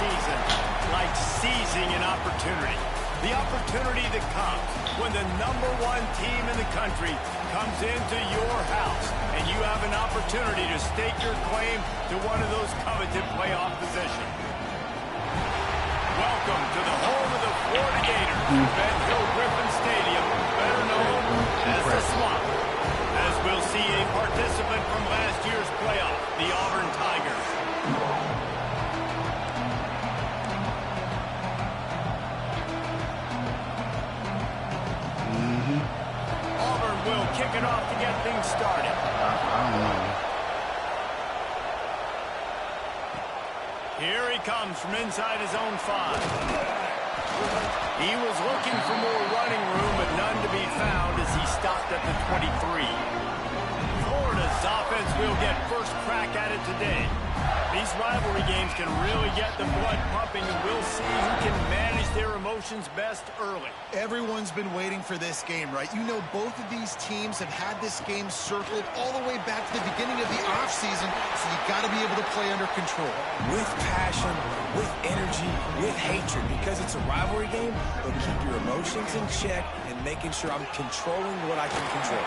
season like seizing an opportunity. The opportunity that comes when the #1 team in the country comes into your house and you have an opportunity to stake your claim to one of those coveted playoff positions. Welcome to the home of the Florida Gators, Ben Hill Griffin Stadium, better known as the Swamp. As we'll see a participant from last year's playoff, the Auburn Tigers. Auburn will kick it off to get things started. I don't know. Here he comes from inside his own 5. He was looking for more running room, but none to be found as he stopped at the 23. Florida's offense will get first crack at it today. These rivalry games can really get the blood pumping, and we'll see who can manage their emotions best early. Everyone's been waiting for this game, right? You know, both of these teams have had this game circled all the way back to the beginning of the offseason, so you got to be able to play under control. With passion, with energy, with hatred, because it's a rivalry game, but keep your emotions in check and making sure I'm controlling what I can control.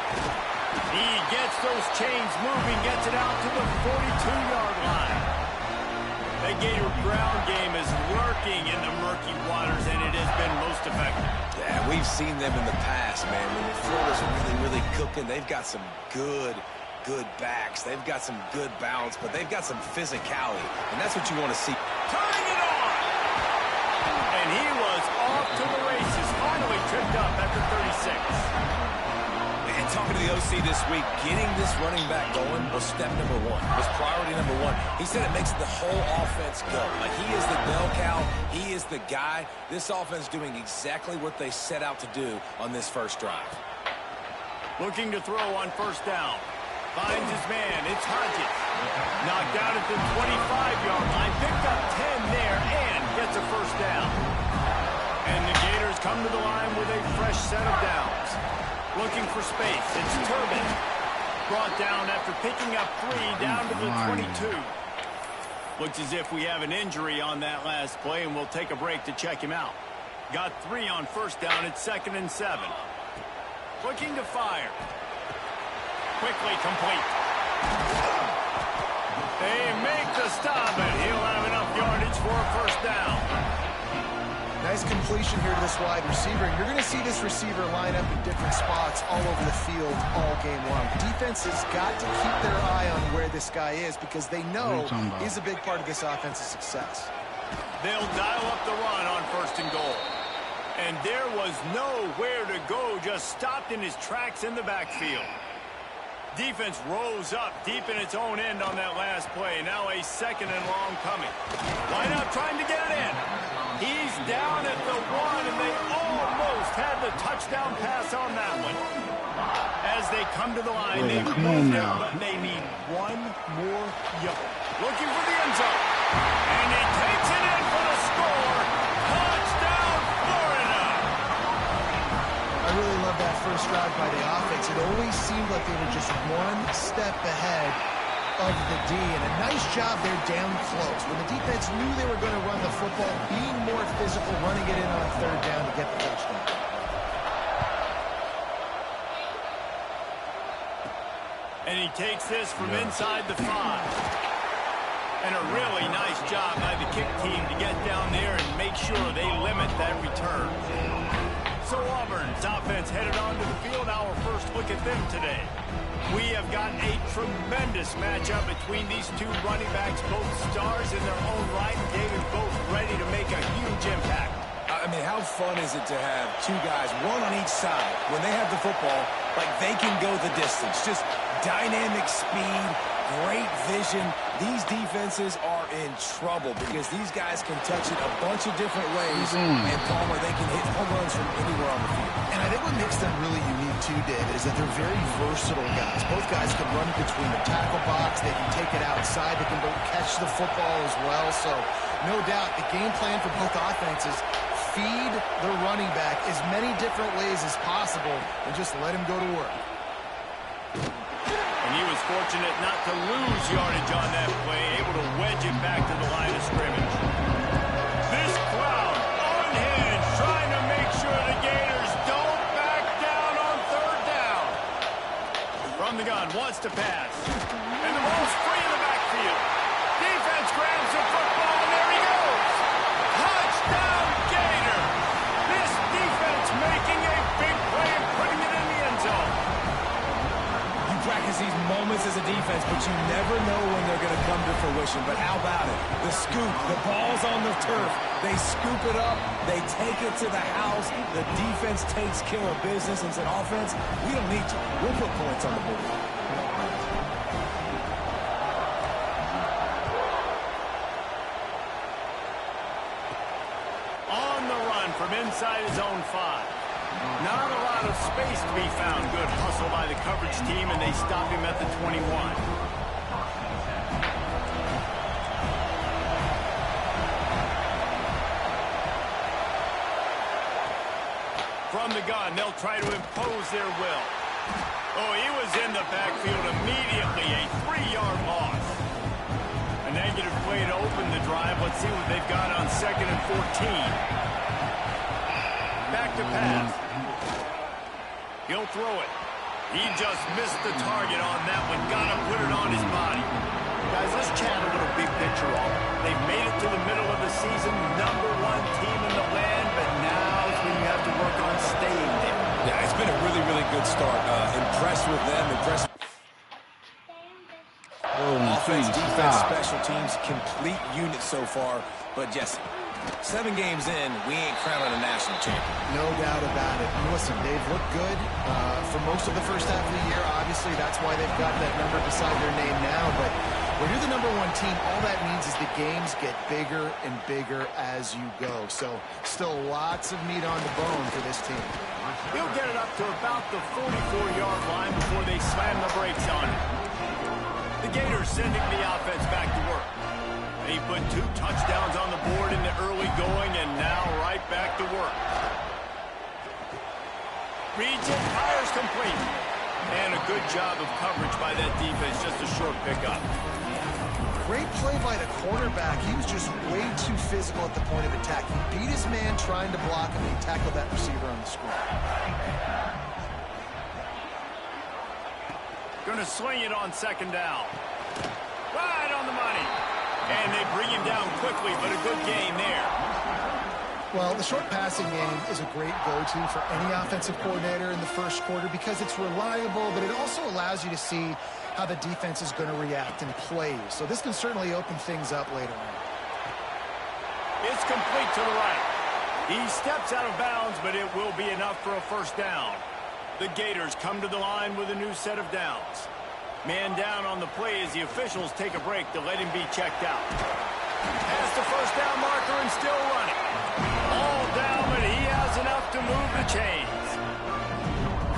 He gets those chains moving, gets it out to the 42-yard line. The Gator ground game is lurking in the murky waters, and it has been most effective. Yeah, we've seen them in the past, man. When Florida's really cooking, they've got some good backs. They've got some good balance, but they've got some physicality, and that's what you want to see. Turning it on! And he was off to the races, finally tripped up at the 36. And talking to the OC this week, getting this running back going was step number 1, was priority number 1. He said it makes the whole offense go. Like, he is the bell cow, he is the guy. This offense doing exactly what they set out to do on this first drive. Looking to throw on first down. Finds his man, it's Hodges. Knocked out at the 25-yard line, picked up 10 there, and gets a first down. And the Gators come to the line with a fresh set of downs. Looking for space. It's Turbin. Brought down after picking up 3 down to the 22. Looks as if we have an injury on that last play, and we'll take a break to check him out. Got 3 on first down. It's 2nd and 7. Looking to fire. Quickly complete. They make the stop, and he'll have enough yardage for a first down. Nice completion here to this wide receiver. You're going to see this receiver line up in different spots all over the field all game long. Defense has got to keep their eye on where this guy is because they know he's a big part of this offense's success. They'll dial up the run on 1st and goal. And there was nowhere to go, just stopped in his tracks in the backfield. Defense rose up deep in its own end on that last play. Now a 2nd and long coming. Line up trying to get it in. He's down at the 1, and they almost had the touchdown pass on that one. As they come to the line, they've moved it, but they need one more yard. Looking for the end zone. And he takes it in for the score. Touchdown, Florida! I really love that first drive by the offense. It always seemed like they were just one step ahead of the D, and a nice job there down close. When the defense knew they were going to run the football, being more physical, running it in on 3rd down to get the touchdown. And he takes this from inside the 5. And a really nice job by the kick team to get down there and make sure they limit that return. So Auburn's offense headed onto the field. Our first look at them today. We have got a tremendous matchup between these two running backs, both stars in their own right, and David both ready to make a huge impact. I mean, how fun is it to have 2 guys, one on each side, when they have the football, like they can go the distance. Just dynamic speed, great vision. These defenses are in trouble because these guys can touch it a bunch of different ways, and Palmer, they can hit home runs from anywhere on the field. And I think what makes them really unique too, David, is that they're very versatile guys. Both guys can run between the tackle box, they can take it outside, they can both catch the football as well. So no doubt the game plan for both offenses, feed the running back as many different ways as possible and just let him go to work. And he was fortunate not to lose yardage on that play, able to wedge it back to the line of scrimmage. From the gun, wants to pass. And the ball's free in the backfield. Defense grabs the football, and there he goes. Touchdown, Gator. This defense making a big play and putting it in the end zone. You practice these moments as a defense, but you never know when they're going to come to fruition. But how about it? The scoop, the ball's on the turf. They scoop it up. They take it to the house. The defense takes care of business and said, offense, we don't need you. We'll put points on the board. On the run from inside his own 5. Not a lot of space to be found. Good hustle by the coverage team, and they stop him at the 21. From the gun, they'll try to impose their will. Oh, he was in the backfield immediately. A 3-yard loss. A negative play to open the drive. Let's see what they've got on 2nd and 14. Back to pass. He'll throw it. He just missed the target on that one. Got to put it on his body. Guys, let's chat a little big picture off. They've made it to the middle of the season, #1 team in the land, but now is when you have to work on staying there. Yeah, it's been a really, really good start. Impressed with them. Impressed. Offense, defense, special teams, complete unit so far. But Jesse, 7 games in, we ain't crowning a national champion. No doubt about it. And listen, they've looked good for most of the first half of the year. Obviously, that's why they've got that number beside their name now. But when you're the #1 team, all that means is the games get bigger and bigger as you go. So still lots of meat on the bone for this team. He'll get it up to about the 44-yard line before they slam the brakes on it. The Gators sending the offense back to work. He put 2 touchdowns on the board in the early going, and now right back to work. Reads it, fires complete. And a good job of coverage by that defense, just a short pickup. Great play by the quarterback. He was just way too physical at the point of attack. He beat his man trying to block him, and he tackled that receiver on the screen. Going to swing it on 2nd down. Right on the money. And they bring him down quickly, but a good game there. Well, the short passing game is a great go-to for any offensive coordinator in the first quarter because it's reliable, but it also allows you to see how the defense is going to react and play. So this can certainly open things up later on. It's complete to the right. He steps out of bounds, but it will be enough for a first down. The Gators come to the line with a new set of downs. Man down on the play as the officials take a break to let him be checked out. Past the first down marker and still running. All down, but he has enough to move the chains.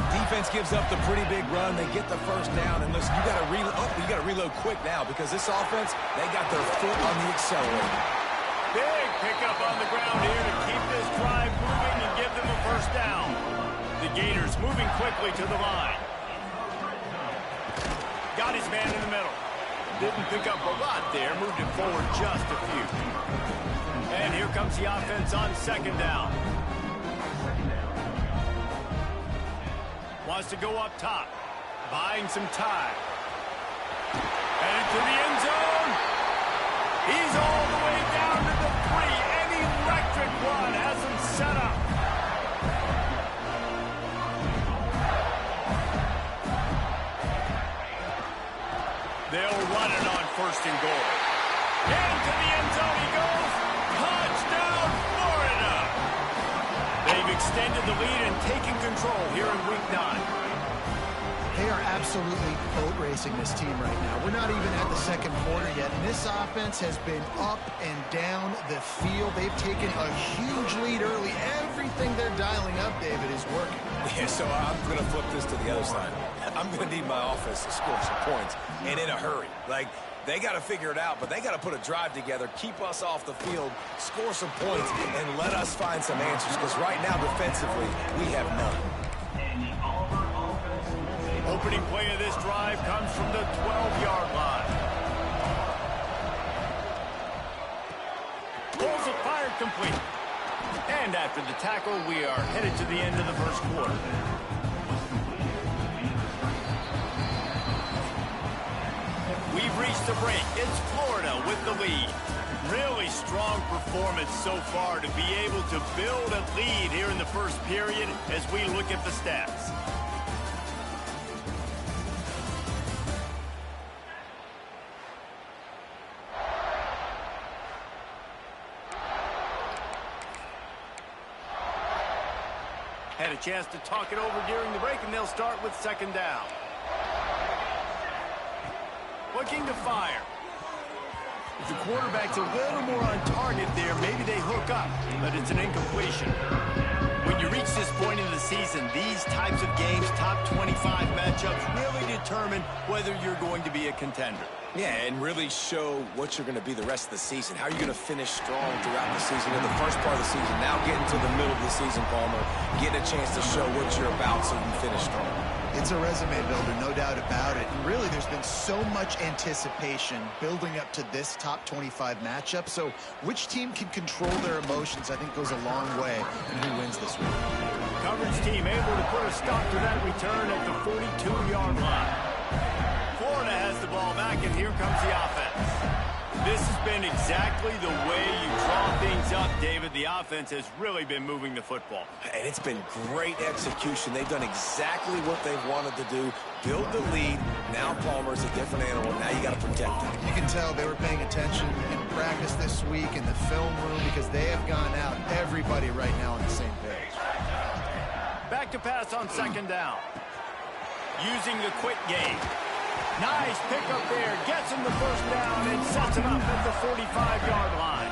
Defense gives up the pretty big run. They get the first down, and listen, you got to reload quick now because this offense, they got their foot on the accelerator. Big pickup on the ground here to keep this drive moving and give them a first down. The Gators moving quickly to the line. Got his man in the middle. Didn't pick up a lot there. Moved it forward just a few. And here comes the offense on 2nd down. Wants to go up top. Buying some time. And into the end zone. He's all the way down to the 3. An electric run has him set up. They'll run it on 1st and goal. Into the end zone he goes. Touchdown, Florida! They've extended the lead and taken control here in Week 9. They are absolutely boat racing this team right now. We're not even at the 2nd quarter yet, and this offense has been up and down the field. They've taken a huge lead early. Everything they're dialing up, David, is working. Yeah, so I'm going to flip this to the other side. I'm going to need my offense to score some points, and in a hurry. Like, they got to figure it out, but they got to put a drive together, keep us off the field, score some points, and let us find some answers, because right now, defensively, we have none. Opening play of this drive comes from the 12-yard line. Pulls it, fired complete. And after the tackle, we are headed to the end of the first quarter. the break. It's Florida with the lead. Really strong performance so far to be able to build a lead here in the first period as we look at the stats. Had a chance to talk it over during the break, and they'll start with second down. Looking to fire. If the quarterback's a little more on target there, maybe they hook up, but it's an incompletion. When you reach this point in the season, these types of games, top 25 matchups, really determine whether you're going to be a contender. Yeah, and really show what you're going to be the rest of the season. How are you going to finish strong throughout the season in the first part of the season? Now getting to the middle of the season, Palmer, getting a chance to show what you're about so you can finish strong. It's a resume builder, no doubt about it. And really, there's been so much anticipation building up to this top 25 matchup. So which team can control their emotions, I think, goes a long way in who wins this week. Coverage team able to put a stop to that return at the 42-yard line. Florida has the ball back, and here comes the offense. This has been exactly the way you draw things up, David. The offense has really been moving the football. And it's been great execution. They've done exactly what they've wanted to do. Build the lead. Now Palmer's a different animal. Now you got to protect him. You can tell they were paying attention in practice this week in the film room because they have gone out, everybody right now on the same page. Back to pass on second down. Using the quick game. Nice pickup there. Gets him the first down and sets him up at the 45-yard line.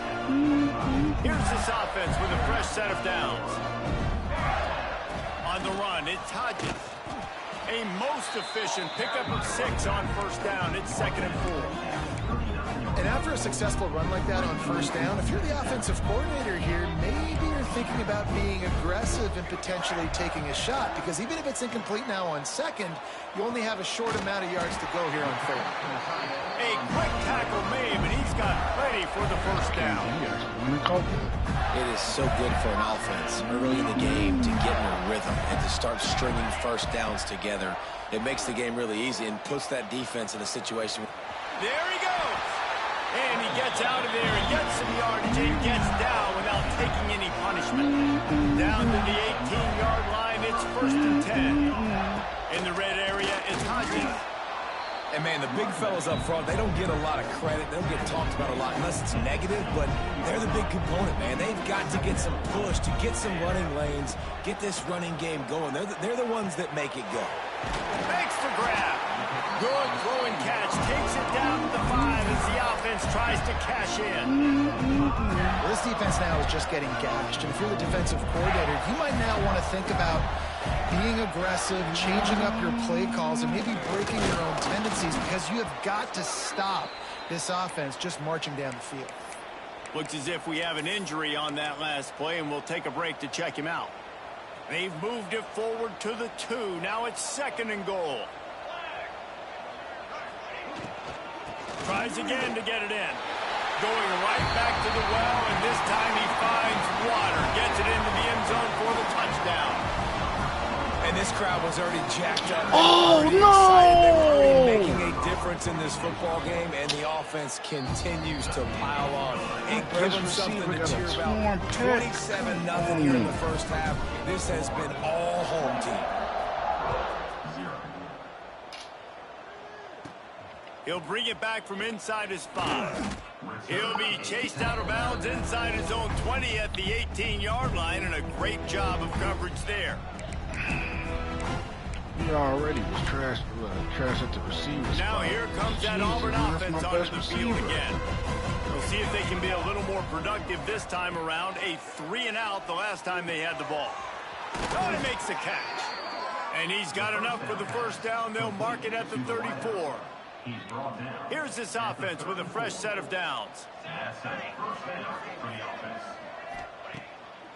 Here's this offense with a fresh set of downs. On the run, it's Hodges. A most efficient pickup of 6 on first down. It's 2nd and 4. And after a successful run like that on first down, if you're the offensive coordinator here, maybe you're thinking about being aggressive and potentially taking a shot, because even if it's incomplete now on second, you only have a short amount of yards to go here on third. A quick tackle made, and he's got plenty for the first down. It is so good for an offense early in the game to get in a rhythm and to start stringing first downs together. It makes the game really easy and puts that defense in a situation. There he goes. And he gets out of there and gets some yardage and gets down without taking any punishment. Down to the 18-yard line, it's 1st and 10. In the red area, it's Hodges. And, man, the big fellas up front, they don't get a lot of credit. They don't get talked about a lot unless it's negative, but they're the big component, man. They've got to get some push, to get some running lanes, get this running game going. They're the ones that make it go. Makes the grab. Good throw and catch. Takes it down to the 5 as the offense tries to cash in. Well, this defense now is just getting gashed. And if you're the defensive coordinator, you might now want to think about being aggressive, changing up your play calls, and maybe breaking your own tendencies, because you have got to stop this offense just marching down the field. Looks as if we have an injury on that last play, and we'll take a break to check him out. They've moved it forward to the 2. Now it's 2nd and goal. Tries again to get it in. Going right back to the well, and this time he finds water. Gets it into the end zone for the touchdown. And this crowd was already jacked up. Oh, no! They were already making a difference in this football game, and the offense continues to pile on and give them something to cheer about. 27-0 here in the first half. This has been all home team. He'll bring it back from inside his 5. He'll be chased out of bounds inside his own 20 at the 18-yard line, and a great job of coverage there. He already was trash at the receiver. Now here comes that Auburn offense onto the field again. We'll see if they can be a little more productive this time around. A 3-and-out the last time they had the ball. Oh, he makes the catch. And he's got enough for the first down. They'll mark it at the 34. Here's this offense with a fresh set of downs.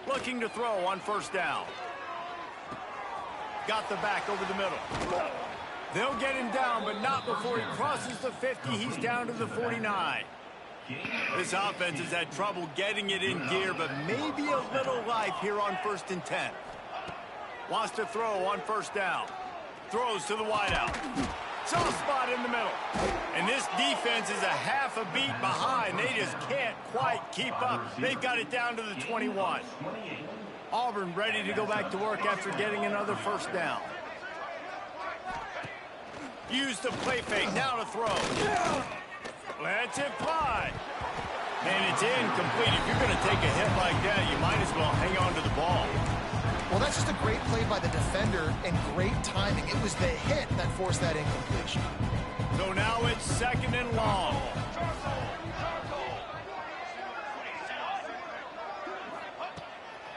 Looking to throw on first down. Got the back over the middle. They'll get him down, but not before he crosses the 50. He's down to the 49. This offense has had trouble getting it in gear, but maybe a little life here on 1st and 10. Wants to throw on first down. Throws to the wideout. Soft spot in the middle. And this defense is a half a beat behind. They just can't quite keep up. They've got it down to the 21. Auburn ready to go back to work after getting another first down. Use the play fake, now to throw. Let's it fly. And it's incomplete. If you're going to take a hit like that, you might as well hang on to the ball. Well, that's just a great play by the defender and great timing. It was the hit that forced that incompletion. So now it's second and long.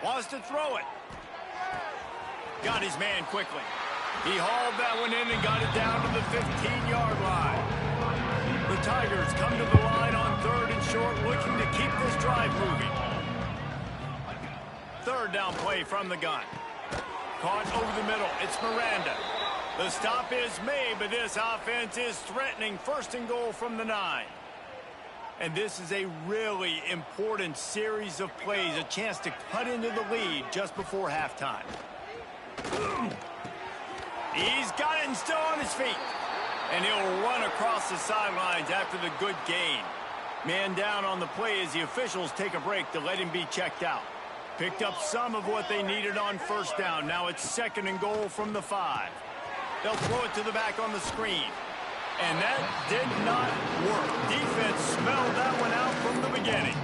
Wants to throw it. Got his man quickly. He hauled that one in and got it down to the 15-yard line. The Tigers come to the line on 3rd and short, looking to keep this drive moving. 3rd down play from the gun. Caught over the middle. It's Miranda. The stop is made, but this offense is threatening 1st and goal from the 9. And this is a really important series of plays, a chance to cut into the lead just before halftime. He's got it and still on his feet. And he'll run across the sidelines after the good gain. Man down on the play as the officials take a break to let him be checked out. Picked up some of what they needed on 1st down. Now it's 2nd and goal from the 5. They'll throw it to the back on the screen. And that did not work. Defense smelled that one out from the beginning.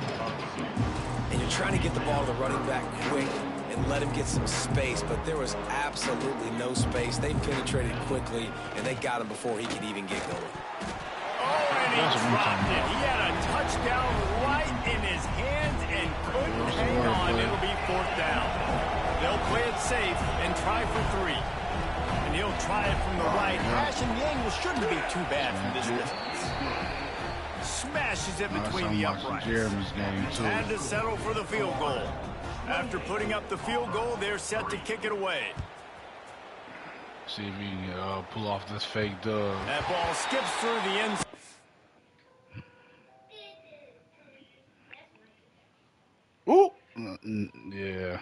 And you're trying to get the ball to the running back quick and let him get some space, but there was absolutely no space. They penetrated quickly, and they got him before he could even get going. Oh, and he dropped it. He had a touchdown right in his hands and couldn't hang on. It'll be 4th down. They'll play it safe and try for 3. And he'll try it from the right. Hashing the angle shouldn't be too bad from this distance. Smashes it between the uprights. Had to settle for the field goal. After putting up the field goal, they're set to kick it away. See if he can pull off this fake dub. That ball skips through the end. Ooh! Yeah.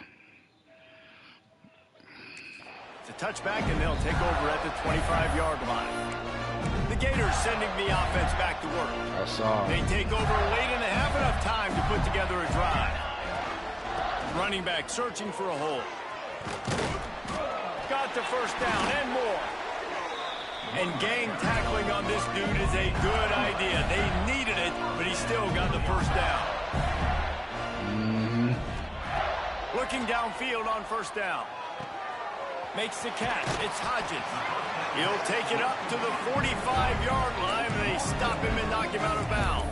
It's a touchback, and they'll take over at the 25-yard line. The Gators sending the offense back to work. I saw. They take over late and have enough time to put together a drive. Running back searching for a hole. Got the 1st down and more. And gang tackling on this dude is a good idea. They needed it, but he still got the 1st down. Looking downfield on 1st down. Makes the catch. It's Hodges. He'll take it up to the 45-yard line, and they stop him and knock him out of bounds.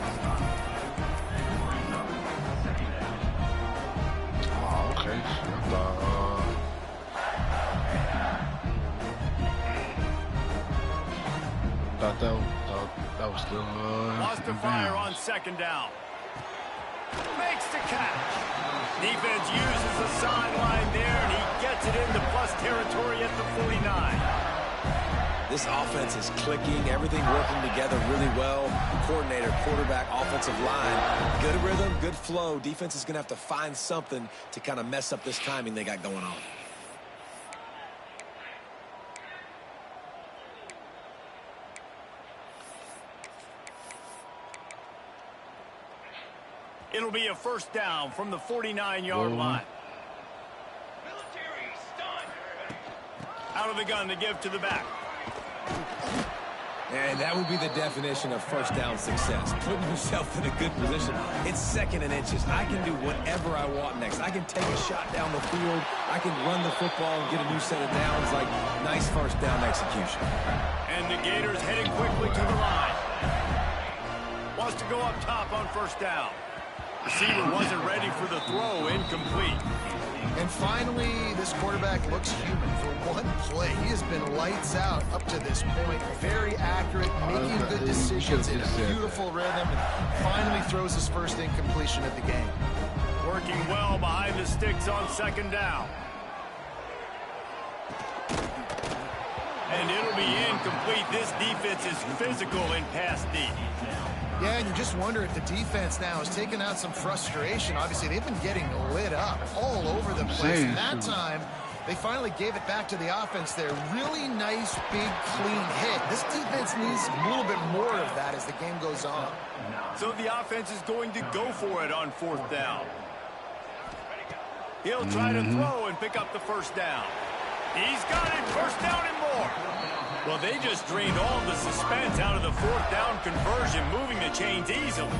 Oh, okay. Thought that was still Lost the fire on 2nd down. Makes the catch. Defense uses the sideline there, and he gets it into plus territory at the 49. This offense is clicking, everything working together really well. Coordinator, quarterback, offensive line. Good rhythm, good flow. Defense is going to have to find something to kind of mess up this timing they got going on. It'll be a 1st down from the 49-yard line. Out of the gun to give to the back. And that would be the definition of 1st down success. Putting yourself in a good position. It's 2nd and inches. I can do whatever I want next. I can take a shot down the field. I can run the football and get a new set of downs. Like, nice 1st down execution. And the Gators heading quickly to the line. Wants to go up top on 1st down. Receiver wasn't ready for the throw, incomplete. And finally, this quarterback looks human for one play. He has been lights out up to this point. Very accurate, making good decisions in a beautiful rhythm, and finally throws his 1st incompletion of the game. Working well behind the sticks on 2nd down. And it'll be incomplete. This defense is physical in pass deep. Yeah, and you just wonder if the defense now has taken out some frustration. Obviously, they've been getting lit up all over the place. And that time, They finally gave it back to the offense there. Really nice, big, clean hit. This defense needs a little bit more of that as the game goes on. So the offense is going to go for it on 4th down. He'll try to throw and pick up the first down. He's got it, 1st down and more. Well, they just drained all the suspense out of the 4th down conversion, moving the chains easily.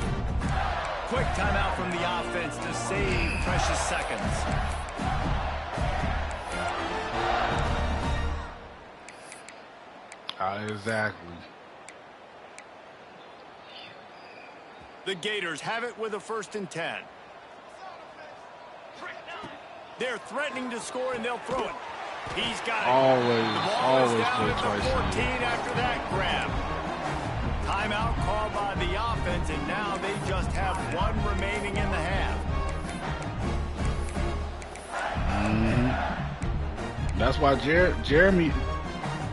Quick timeout from the offense to save precious seconds. Exactly. The Gators have it with a 1st and 10. They're threatening to score, and they'll throw it. He's got it. Always down play at twice. the 14 after that grab. Timeout called by the offense, and now they just have 1 remaining in the half. That's why Jeremy.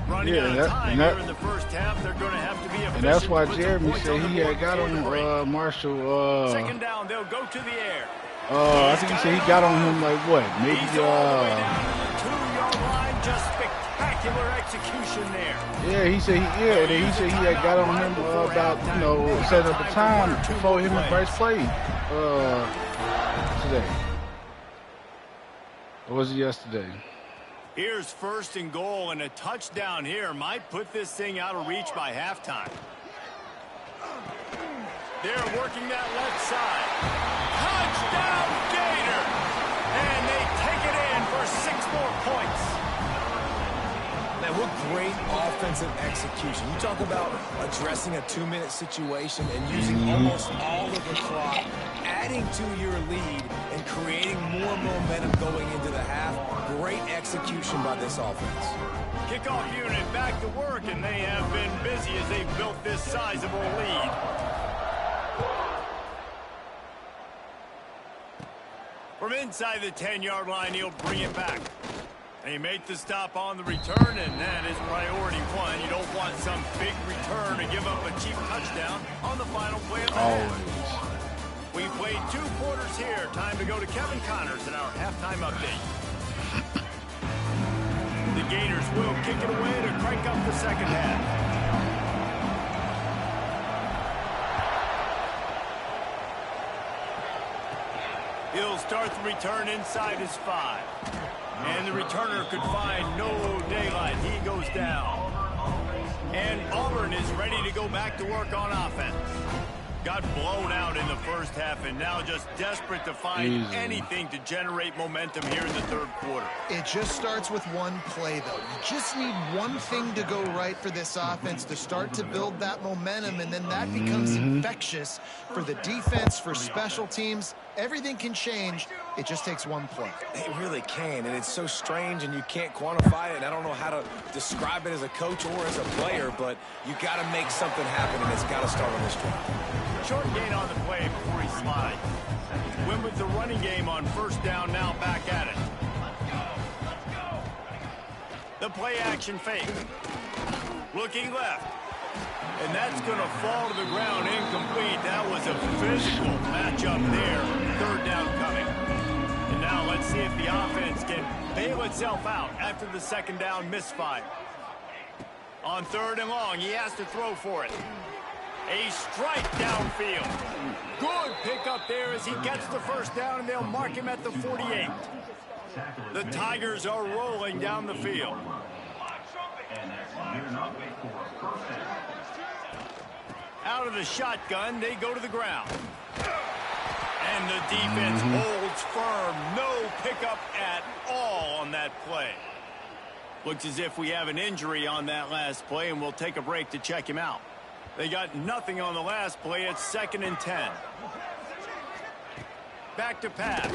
Running out of time here in the first half, they're going to have to be efficient. And that's why Jeremy said he had got on Marshall. 2nd down, they'll go to the air. I think he said he got on him like what? Maybe He's all the way down to the 2-yard line. Just spectacular execution there. Yeah, he said he had got on him about setting up the time before him and Bryce played today. Or was it yesterday? Here's 1st and goal, and a touchdown here might put this thing out of reach by halftime. They're working that left side. Touchdown, Gator! And they take it in for 6 more points. Man, what great offensive execution. You talk about addressing a 2-minute situation and using almost all of the clock, adding to your lead, and creating more momentum going into the half. Great execution by this offense. Kickoff unit back to work, and they have been busy as they've built this sizable lead. From inside the 10-yard line, he'll bring it back. They make the stop on the return, and that is priority 1. You don't want some big return to give up a cheap touchdown on the final play of the half. We played 2 quarters here. Time to go to Kevin Connors in our halftime update. The Gators will kick it away to crank up the 2nd half. He'll start the return inside his 5. And the returner could find no daylight. He goes down. And Auburn is ready to go back to work on offense. Got blown out in the first half and now just desperate to find anything to generate momentum here in the 3rd quarter. It just starts with one play, though. You just need one thing to go right for this offense to start to build that momentum, and then that becomes infectious for the defense, for special teams. Everything can change. It just takes one play. It really can, and it's so strange, and you can't quantify it, and I don't know how to describe it as a coach or as a player, but you got to make something happen, and it's got to start on this drive. Short gain on the play before he slides. Win with the running game on 1st down, now back at it. The play action fake. Looking left. And that's going to fall to the ground incomplete. That was a physical matchup there. 3rd down coming. And now let's see if the offense can bail itself out after the 2nd down misfire. On 3rd and long, he has to throw for it. A strike downfield. Good pickup there as he gets the 1st down, and they'll mark him at the 48. The Tigers are rolling down the field. Out of the shotgun, they go to the ground. And the defense holds firm. No pickup at all on that play. Looks as if we have an injury on that last play, and we'll take a break to check him out. They got nothing on the last play. It's 2nd and 10. Back to pass.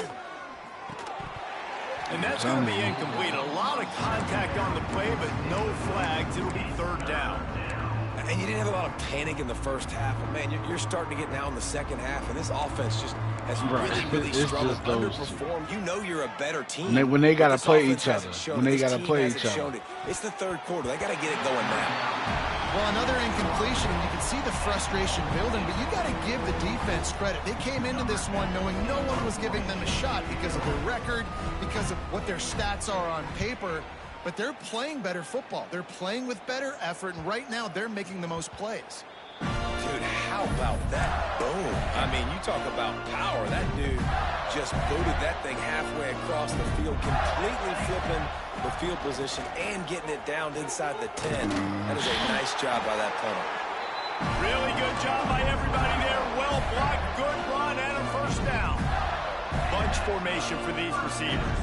And that's going to be incomplete. A lot of contact on the play, but no flags. It'll be 3rd down. And you didn't have a lot of panic in the first half. But, man, you're starting to get now in the second half, and this offense just has really struggled, underperformed. You know you're a better team. When they got to play each other. When they got to play each other. It's the third quarter. They got to get it going now. Well, another incompletion, and you can see the frustration building, but you got to give the defense credit. They came into this one knowing no one was giving them a shot because of their record, because of what their stats are on paper, but they're playing better football. They're playing with better effort, and right now they're making the most plays. Dude, how about that boom? I mean, you talk about power. That dude just booted that thing halfway across the field, completely flipping the field position and getting it down inside the 10. That is a nice job by that punter. Really good job by everybody there. Well blocked, good run, and a first down. Bunch formation for these receivers.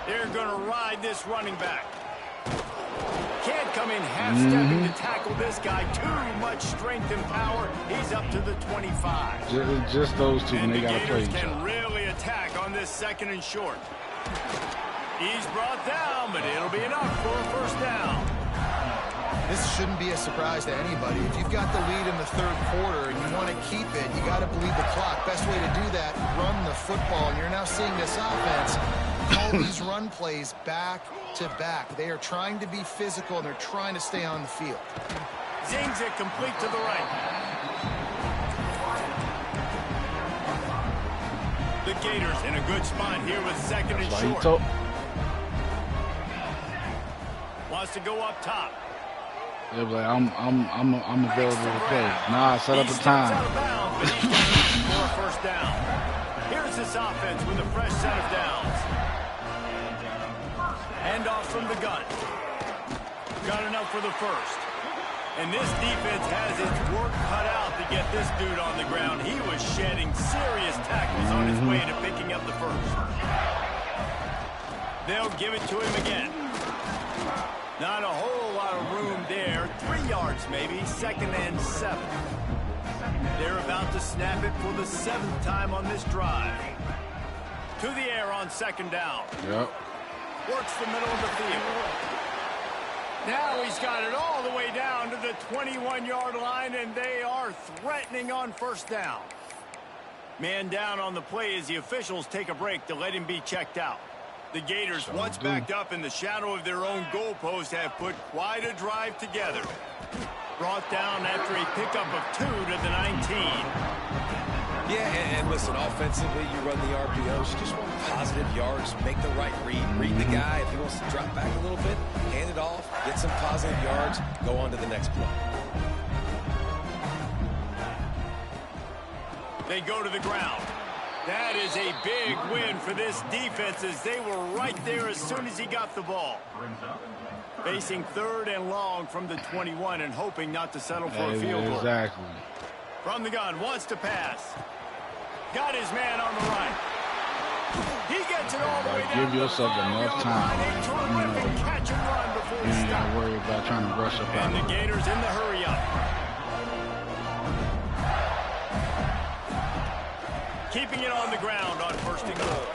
They're going to ride this running back. Can't come in half-stepping to tackle this guy. Too much strength and power. He's up to the 25. Just those two, and they got to play each other. Can really attack on this 2nd and short. He's brought down, but it'll be enough for a first down. This shouldn't be a surprise to anybody. If you've got the lead in the 3rd quarter and you want to keep it, you got to bleed the clock. Best way to do that, run the football. And you're now seeing this offense call these run plays back to back. They are trying to be physical, and they're trying to stay on the field. Zings it complete to the right. The Gators in a good spot here with 2nd and short. Wants to go up top. They're like, I'm available to play. Nah, set up a time. Out of bounds, but he's got for a first down. Here's this offense with a fresh set of downs. Hand off from the gun. Got enough for the first. And this defense has its work cut out to get this dude on the ground. He was shedding serious tackles on his way to picking up the first. They'll give it to him again. Not a whole lot of room there. 3 yards maybe. 2nd and 7. They're about to snap it for the 7th time on this drive. To the air on 2nd down. Yep. Works the middle of the field. Now he's got it all the way down to the 21-yard line, and they are threatening on first down. Man down on the play as the officials take a break to let him be checked out. The Gators, once backed up in the shadow of their own goalpost, have put quite a drive together. Brought down after a pickup of 2 to the 19. Yeah, and listen, offensively, you run the RPOs. You just want positive yards, make the right read. Read the guy. If he wants to drop back a little bit, hand it off, get some positive yards, go on to the next play. They go to the ground. That is a big win for this defense as they were right there as soon as he got the ball. Facing 3rd and long from the 21 and hoping not to settle for a field goal. Exactly. From the gun, wants to pass. Got his man on the right. He gets it all the way down. Give yourself enough time. Catch and run before You ain't got to worry about trying to rush up out. And the Gators in the hurry up. Keeping it on the ground on 1st and goal.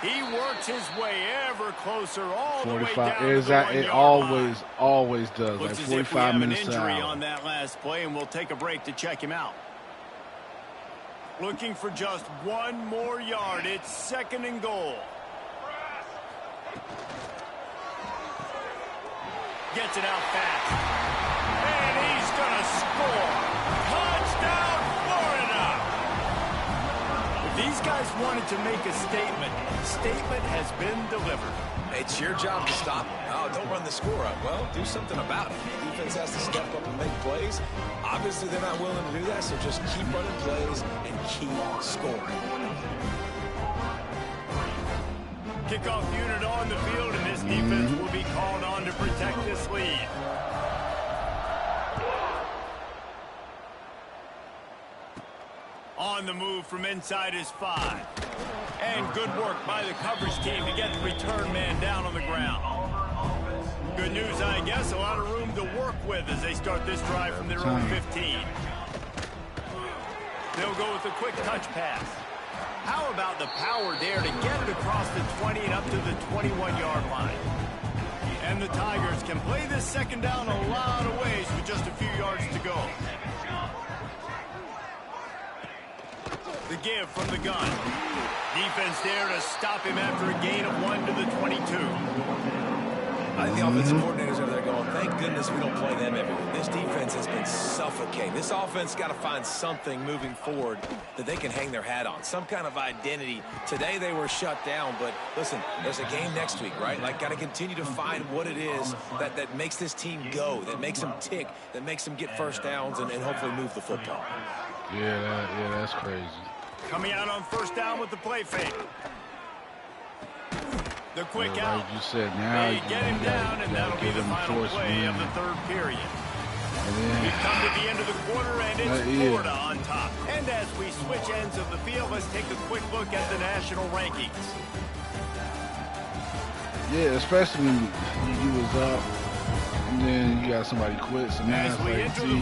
He works his way ever closer all the way down to the 1-yard line. Always does. Looks like as if we 45 have minutes an injury out. on that last play, and we'll take a break to check him out. Looking for just 1 more yard. It's 2nd and goal. Gets it out fast. And he's going to score. Touchdown, Florida! If these guys wanted to make a statement, the statement has been delivered. It's your job to stop them. Oh, don't run the score up. Well, do something about it. The defense has to step up and make plays. Obviously, they're not willing to do that, so just keep running plays and keep scoring. Kickoff unit on the field, and this defense will be called on to protect this lead. On the move from inside his 5. And good work by the coverage team to get the return man down on the ground. Good news, I guess, a lot of room to work with as they start this drive from their own 15. They'll go with a quick touch pass. How about the power there to get it across the 20 and up to the 21-yard line? And the Tigers can play this 2nd down a lot of ways with just a few yards to go. The give from the gun. Defense there to stop him after a gain of 1 to the 22. think the offensive coordinators over there going, thank goodness we don't play them every week. This defense has been suffocating. This offense got to find something moving forward that they can hang their hat on, some kind of identity. Today they were shut down, but listen, there's a game next week, right? Like, got to continue to find what it is that makes this team go, that makes them tick, that makes them get first downs and hopefully move the football. Yeah, that's crazy. Coming out on first down with the play fake. The quick out. Like you said, now they get him down, and that'll be the final play of the third period. We've come to the end of the quarter, and it's Florida on top. And as we switch ends of the field, let's take a quick look at the national rankings. Yeah, especially when you was up, and then you got somebody quit. So now it's like, see,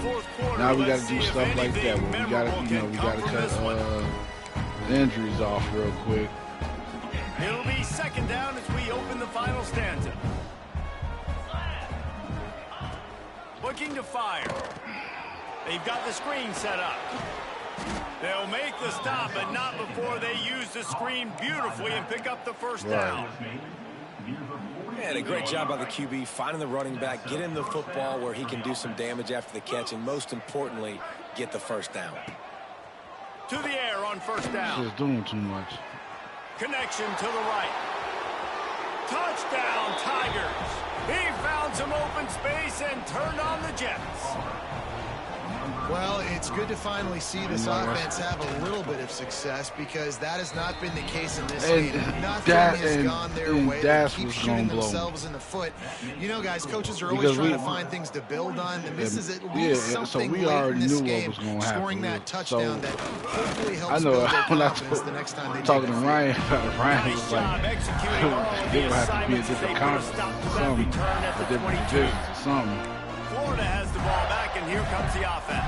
now we got to do stuff like that. Where we got to, we got to cut the injuries off real quick. It'll be second down as we open the final stanza. Looking to fire. They've got the screen set up. They'll make the stop, but not before they use the screen beautifully and pick up the first down. And a great job by the QB finding the running back, get him the football where he can do some damage after the catch, and most importantly, get the first down. To the air on first down. Just doing too much. Connection to the right. Touchdown, Tigers. He found some open space and turned on the Jets. Well, it's good to finally see this offense have a little bit of success because that has not been the case in this game. Nothing has gone their way. They keep shooting themselves in the foot. You know, guys, coaches are always trying to find things to build on, and this is at least something late in this game, scoring that touchdown that hopefully helps build their confidence the next time they talking to Ryan, Ryan Nice was job like, executing all of they the will have to be a assignments. different They conference stop or the something, return at a the different 22. division or something. Florida has the ball back, and here comes the offense.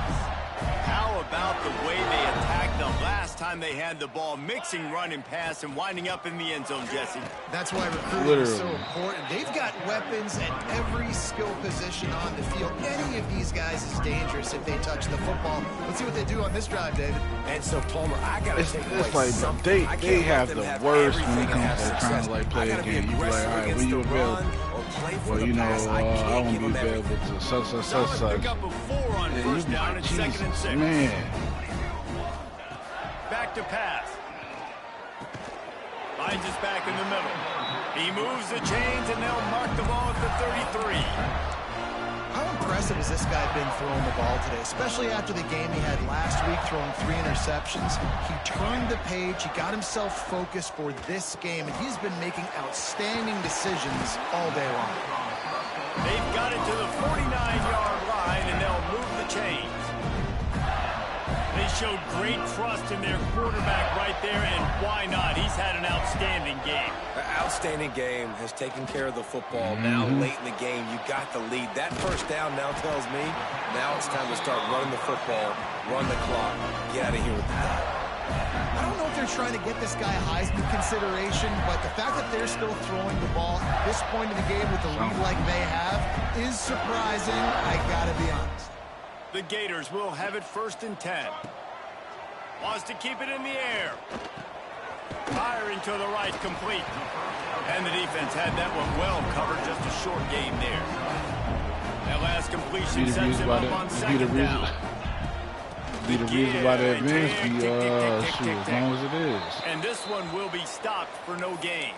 How about the way they attacked the last time they had the ball, mixing run and pass and winding up in the end zone, Jesse? That's why recruiting is so important. They've got weapons at every skill position on the field. Any of these guys is dangerous if they touch the football. Let's see what they do on this drive, David. And so, Palmer, I got to take away like something. they have the worst when it comes to trying to like play a game. You be like, all right, when you available? Well, you know, I won't be available to such. Pick up a 4 on first down and second and 6. Man. Back to pass. Finds us back in the middle. He moves the chains, and they'll mark the ball at the 33. How impressive has this guy been throwing the ball today, especially after the game he had last week throwing 3 interceptions? He turned the page, he got himself focused for this game, and he's been making outstanding decisions all day long. They've got it to the 49-yard line, and they'll move the chains. They showed great trust in their quarterback right there, and why not? He's had an outstanding game. Outstanding game, has taken care of the football. Now late in the game, you got the lead. That first down now tells me now it's time to start running the football, run the clock, get out of here with the ball. I don't know if they're trying to get this guy Heisman consideration, but the fact that they're still throwing the ball at this point in the game with the lead like they have is surprising, I gotta be honest. The Gators will have it first and 10. Wants to keep it in the air. Firing to the right, complete. And the defense had that one well covered, just a short game there. That last completion sets him up on second down. Be the reason why the advance be, shoot, as long as it is. And this one will be stopped for no gain.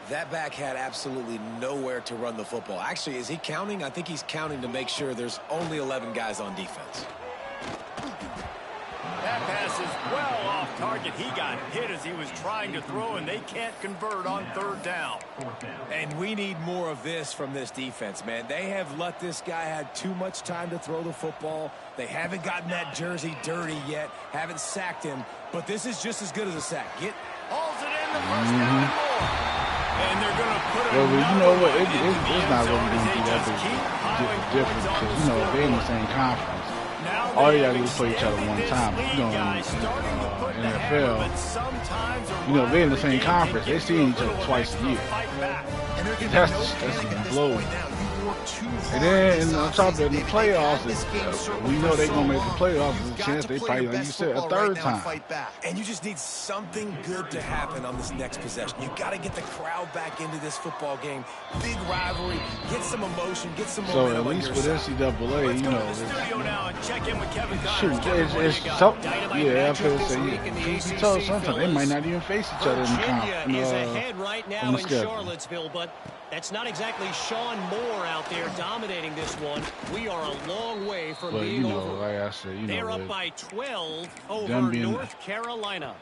That back had absolutely nowhere to run the football. Actually, is he counting? I think he's counting to make sure there's only 11 guys on defense. That pass is well off target. He got hit as he was trying to throw, and they can't convert on third down. And we need more of this from this defense, man. They have let this guy have too much time to throw the football. They haven't gotten that jersey dirty yet, haven't sacked him, but this is just as good as a sack. Hauls it in the first down and more. And they're going to put it Well, you know what? It's not really going to be that different because, you know, they're in the same conference. All you got to do is play each other one time. You know, in NFL, you know, they're in the same conference. They see each other twice a year. That's going to blow. You work too hard. And then on top of that, in the They've playoffs, this game we know they're going to make the playoffs. There's a You've got chance to they play probably, your like you best said, a football third right now time. and fight back. And you just need something good to happen on this next possession. You got to get the crowd back into this football game. Big rivalry. Get some emotion. Get some momentum. So at least with NCAA, Let's you go know, to the studio now and check in with Kevin shoot, Connors. Kevin, what do it's you got? something. Yeah, I'm gonna say, truth be told, sometimes they might not even face each other in the Virginia is comp. ahead right now in Charlottesville, but that's not exactly Sean Moore out there dominating this one. We are a long way from But being you know, over. like I said, you They're know, up by 12 over them being- North Carolina.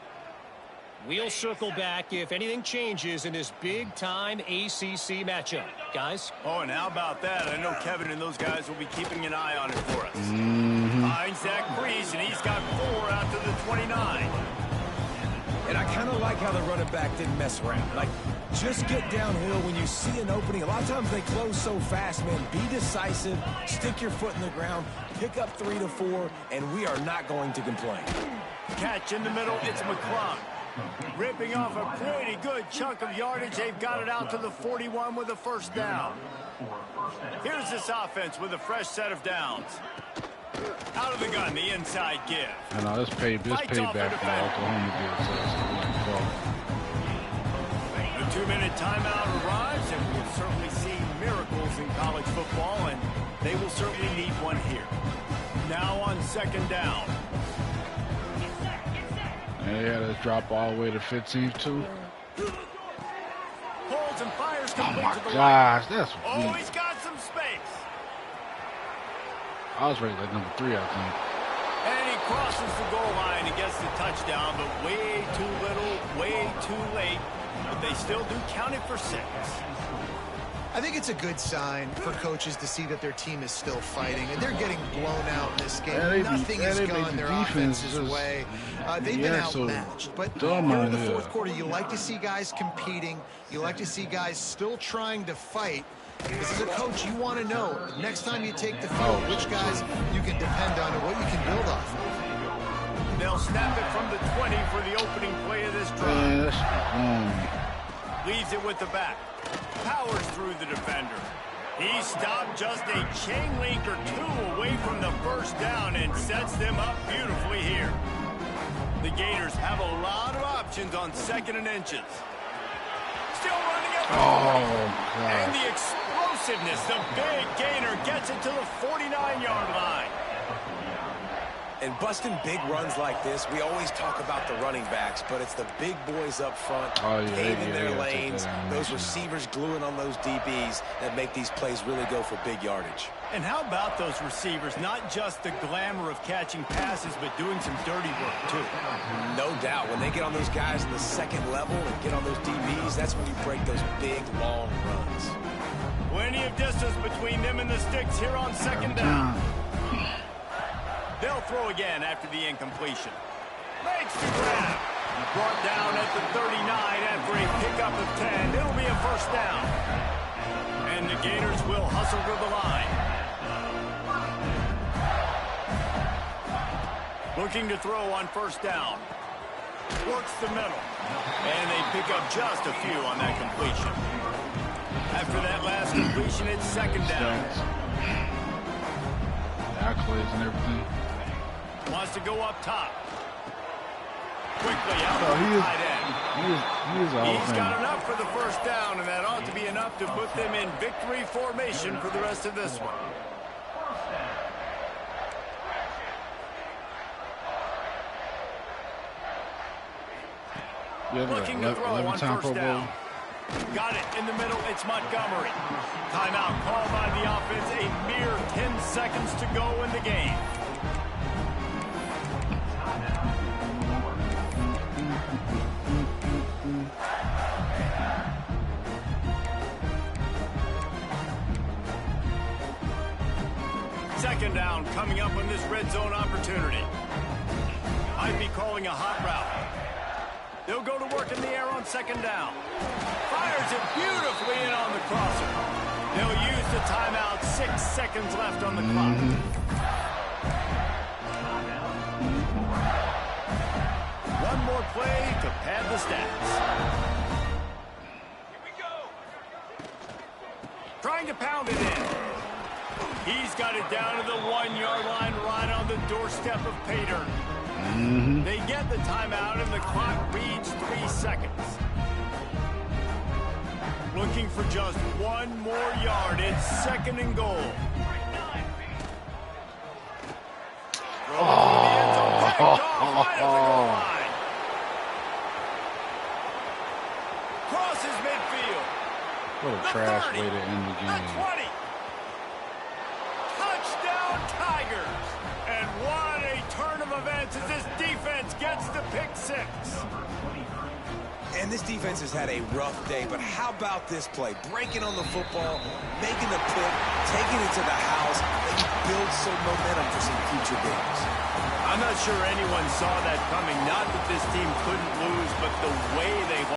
We'll circle back if anything changes in this big-time ACC matchup. Guys? Oh, and how about that? I know Kevin and those guys will be keeping an eye on it for us. Finds that crease, and he's got 4 out to the 29. And I kind of like how the running back didn't mess around. Like, just get downhill when you see an opening. A lot of times they close so fast, man. Be decisive, stick your foot in the ground, pick up 3 to 4, and we are not going to complain. Catch in the middle, it's McClung. Ripping off a pretty good chunk of yardage. They've got it out to the 41 with a first down. Here's this offense with a fresh set of downs. Out of the gun, the inside give. I know this payback for Oklahoma did. The 2-minute timeout arrives, and we've certainly seen miracles in college football, and they will certainly need one here. Now on second down. Yeah, let's drop all the way to 15th too. Holds and fires Oh complete my to the gosh, right. that's Oh, weak. he's got some space. I was rated like number 3, I think. And he crosses the goal line and gets the touchdown, but way too little, way too late. But they still do count it for 6. I think it's a good sign for coaches to see that their team is still fighting, and they're getting blown out in this game. Nothing has gone their offense's way. They've been outmatched. But here in the fourth quarter, you like to see guys competing. You like to see guys still trying to fight. Because as a coach, you want to know, next time you take the field, which guys you can depend on and what you can build off of. They'll snap it from the 20 for the opening play of this drive. Leaves it with the back. Powers through the defender. He stopped just a chain link or 2 away from the first down and sets them up beautifully here. The Gators have a lot of options on 2nd and inches. Still running up. Oh, God. And the explosiveness, the big gainer gets it to the 49-yard line. And busting big runs like this, we always talk about the running backs, but it's the big boys up front, paving their lanes, those receivers gluing on those DBs that make these plays really go for big yardage. And how about those receivers? Not just the glamour of catching passes, but doing some dirty work, too. No doubt. When they get on those guys in the second level and get on those DBs, that's when you break those big, long runs. Plenty of distance between them and the sticks here on second down. They'll throw again after the incompletion. Makes the grab. Brought down at the 39 after a pickup of 10. It'll be a first down. And the Gators will hustle to the line. Looking to throw on first down. Works the middle. And they pick up just a few on that completion. After that last completion, it's second down. Accolades and everything. Wants to go up top. Quickly out Oh, to the tight end. he is all He's got enough for the first down, and that ought to be enough to put them in victory formation for the rest of this one. Looking to throw on first down. Got it in the middle. It's Montgomery. Timeout called by the offense. A mere 10 seconds to go in the game. Second down coming up on this red zone opportunity. Might be calling a hot route. They'll go to work in the air on second down. Fires it beautifully in on the crosser. They'll use the timeout. 6 seconds left on the clock. One more play to pad the stats. Here we go. Trying to pound it in. He's got it down to the 1-yard line right on the doorstep of pay dirt. They get the timeout, and the clock reads 3 seconds. Looking for just 1 more yard. It's 2nd and goal. Crosses midfield. What a trash way to end the game. 20. Touchdown Tigers. And what a turn of events as this defense gets the pick 6. And this defense has had a rough day, but how about this play? Breaking on the football, making the pick, taking it to the house, and build some momentum for some future games. I'm not sure anyone saw that coming. Not that this team couldn't lose, but the way they